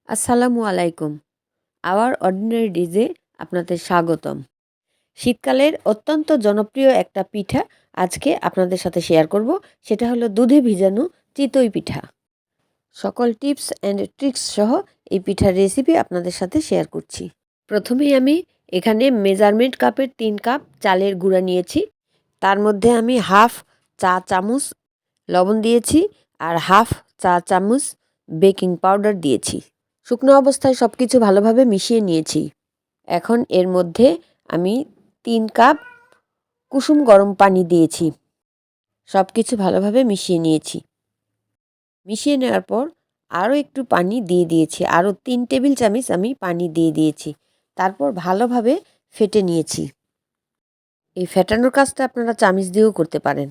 আসসালামু আলাইকুম। Hour ordinary DJ আপনাদের স্বাগতম। শীতকালের অত্যন্ত জনপ্রিয় একটা পিঠা আজকে আপনাদের সাথে শেয়ার করব। সেটা হলো দুধে ভিজানো চিতই পিঠা। সকল টিপস অ্যান্ড ট্রিক্স সহ এই পিঠার রেসিপি আপনাদের সাথে শেয়ার করছি। প্রথমেই আমি এখানে মেজারমেন্ট কাপের 3 কাপ চালের গুঁড়া নিয়েছি। তার মধ্যে আমি হাফ চা চামচ লবণ দিয়েছি আর হাফ চা চামচ বেকিং পাউডার দিয়েছি। শুকনো অবস্থায় সব কিছু ভালোভাবে মিশিয়ে নিয়েছি। এখন এর মধ্যে আমি 3 কাপ কুসুম গরম পানি দিয়েছি। সব কিছু ভালোভাবে মিশিয়ে নিয়েছি। মিশিয়ে নেওয়ার পর আরও একটু পানি দিয়ে দিয়েছি। আরও 3 টেবিল চামচ আমি পানি দিয়ে দিয়েছি। তারপর ভালোভাবে ফেটে নিয়েছি। এই ফেটানোর কাজটা আপনারা চামচ দিয়েও করতে পারেন।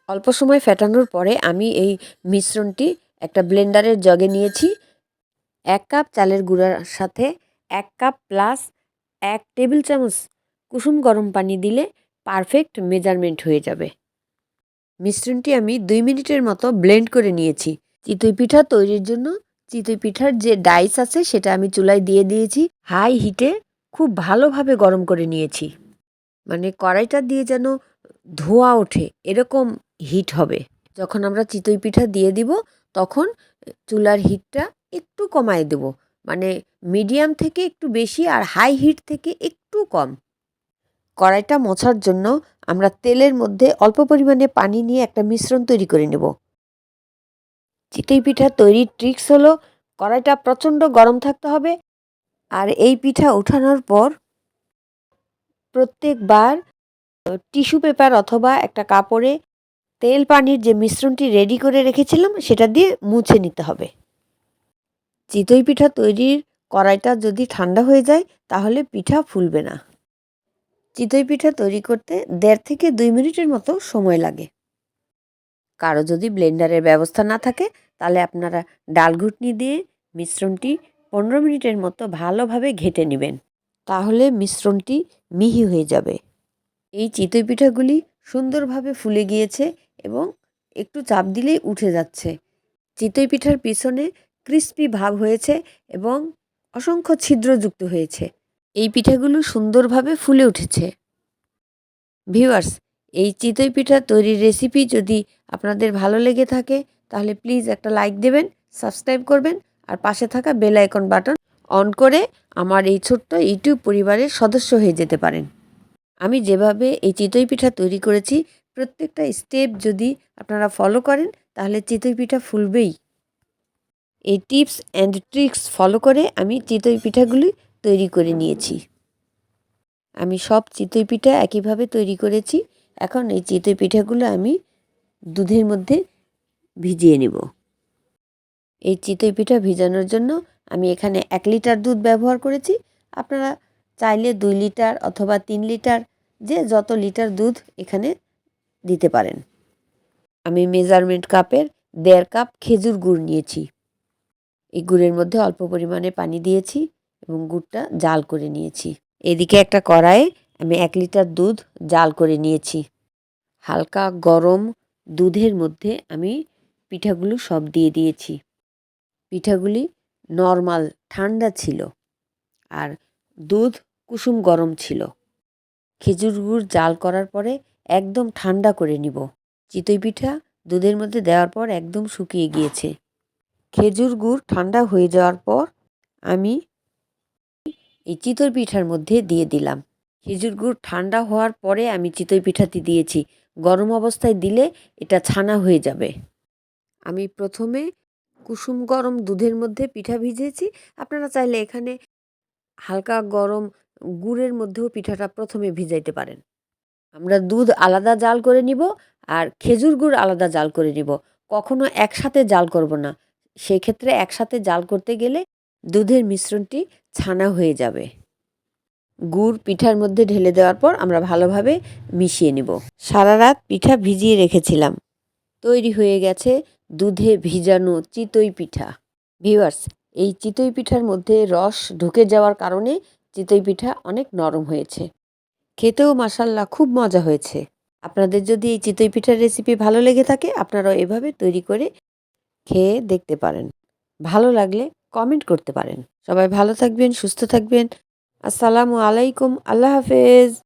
অল্প সময় ফেটানোর পরে আমি এই মিশ্রণটি একটা ব্লেন্ডারের জগে নিয়েছি। 1 কাপ চালের গুঁড়ার সাথে 1 কাপ প্লাস 1 টেবিল চামচ কুসুম গরম পানি দিলে পারফেক্ট মেজারমেন্ট হয়ে যাবে। মিশ্রণটি আমি 2 মিনিটের মতো ব্লেন্ড করে নিয়েছি। চিতই পিঠা তৈরির জন্য চিতই পিঠার যে ডাইস আছে সেটা আমি চুলায় দিয়ে দিয়েছি। হাই হিটে খুব ভালোভাবে গরম করে নিয়েছি। মানে কড়াইটা দিয়ে যেন ধোঁয়া ওঠে এরকম হিট হবে। যখন আমরা চিতই পিঠা দিয়ে দিব তখন চুলার হিটটা একটু কমায় দেব। মানে মিডিয়াম থেকে একটু বেশি আর হাই হিট থেকে একটু কম। কড়াইটা মোছার জন্য আমরা তেলের মধ্যে অল্প পরিমাণে পানি নিয়ে একটা মিশ্রণ তৈরি করে নেব। চিতই পিঠা তৈরির ট্রিক্স হলো কড়াইটা প্রচণ্ড গরম থাকতে হবে। আর এই পিঠা ওঠানোর পর প্রত্যেকবার টিস্যু পেপার অথবা একটা কাপড়ে তেল পানির যে মিশ্রণটি রেডি করে রেখেছিলাম সেটা দিয়ে মুছে নিতে হবে। চিতই পিঠা তৈরির কড়াইটা যদি ঠান্ডা হয়ে যায় তাহলে পিঠা ফুলবে না। চিতই পিঠা তৈরি করতে 1.5 থেকে 2 মিনিটের মতো সময় লাগে। কারো যদি ব্লেন্ডারের ব্যবস্থা না থাকে তাহলে আপনারা ডালঘুটনি দিয়ে মিশ্রণটি 15 মিনিটের মতো ভালোভাবে ঘেঁটে নেবেন। তাহলে মিশ্রণটি মিহি হয়ে যাবে। এই চিতই পিঠাগুলি সুন্দরভাবে ফুলে গিয়েছে এবং একটু চাপ দিলেই উঠে যাচ্ছে। চিতই পিঠার পিছনে ক্রিস্পি ভাব হয়েছে এবং অসংখ্য ছিদ্রযুক্ত হয়েছে। এই পিঠাগুলো সুন্দরভাবে ফুলে উঠেছে। ভিউয়ার্স, এই চিতই পিঠা তৈরির রেসিপি যদি আপনাদের ভালো লেগে থাকে তাহলে প্লিজ একটা লাইক দেবেন, সাবস্ক্রাইব করবেন আর পাশে থাকা বেল আইকন বাটন অন করে আমার এই ছোট্ট ইউটিউব পরিবারের সদস্য হয়ে যেতে পারেন। আমি যেভাবে এই চিতই পিঠা তৈরি করেছি প্রত্যেকটা স্টেপ যদি আপনারা ফলো করেন তাহলে চিতই পিঠা ফুলবেই। এই টিপস অ্যান্ড ট্রিক্স ফলো করে আমি চিতই পিঠাগুলি তৈরি করে নিয়েছি। আমি সব চিতই পিঠা একইভাবে তৈরি করেছি। এখন এই চিতই পিঠাগুলো আমি দুধের মধ্যে ভিজিয়ে নেব। এই চিতই পিঠা ভিজানোর জন্য আমি এখানে 1 লিটার দুধ ব্যবহার করেছি। আপনারা চাইলে 2 লিটার অথবা 3 লিটার যে যত লিটার দুধ এখানে দিতে পারেন। আমি মেজারমেন্ট কাপের 1.5 কাপ খেজুর গুড় নিয়েছি। এই গুড়ের মধ্যে অল্প পরিমাণে পানি দিয়েছি এবং গুড়টা জাল করে নিয়েছি। এদিকে একটা কড়াইয়ে আমি 1 লিটার দুধ জাল করে নিয়েছি। হালকা গরম দুধের মধ্যে আমি পিঠাগুলো সব দিয়ে দিয়েছি। পিঠাগুলি নরমাল ঠান্ডা ছিল আর দুধ কুসুম গরম ছিল। খেজুর গুড় জাল করার পরে একদম ঠান্ডা করে নিব। চিতই পিঠা দুধের মধ্যে দেওয়ার পর একদম শুকিয়ে গিয়েছে। খেজুর গুড় ঠান্ডা হয়ে যাওয়ার পর আমি এই চিতই পিঠার মধ্যে দিয়ে দিলাম। খেজুর গুড় ঠান্ডা হওয়ার পরে আমি চিতই পিঠাটি দিয়েছি। গরম অবস্থায় দিলে এটা ছানা হয়ে যাবে। আমি প্রথমে কুসুম গরম দুধের মধ্যে পিঠা ভিজিয়েছি। আপনারা চাইলে এখানে হালকা গরম গুড়ের মধ্যেও পিঠাটা প্রথমে ভিজাইতে পারেন। আমরা দুধ আলাদা জাল করে নিব আর খেজুর গুড় আলাদা জাল করে নিব। কখনো একসাথে জাল করব না। সেই ক্ষেত্রে একসাথে জাল করতে গেলে দুধের মিশ্রণটি ছানা হয়ে যাবে। গুড় পিঠার মধ্যে ঢেলে দেওয়ার পর আমরা ভালোভাবে মিশিয়ে নেব। সারা রাত পিঠা ভিজিয়ে রেখেছিলাম। তৈরি হয়ে গেছে দুধে ভিজানো চিতই পিঠা। ভিউয়ার্স, এই চিতই পিঠার মধ্যে রস ঢুকে যাওয়ার কারণে চিতই পিঠা অনেক নরম হয়েছে। খেতেও মাশাআল্লাহ খুব মজা হয়েছে। আপনাদের যদি এই চিতই পিঠার রেসিপি ভালো লেগে থাকে আপনারাও এভাবে তৈরি করে খেয়ে দেখতে পারেন। ভালো লাগলে কমেন্ট করতে পারেন। সবাই ভালো থাকবেন, সুস্থ থাকবেন। আসসালামু আলাইকুম। আল্লাহ হাফেজ।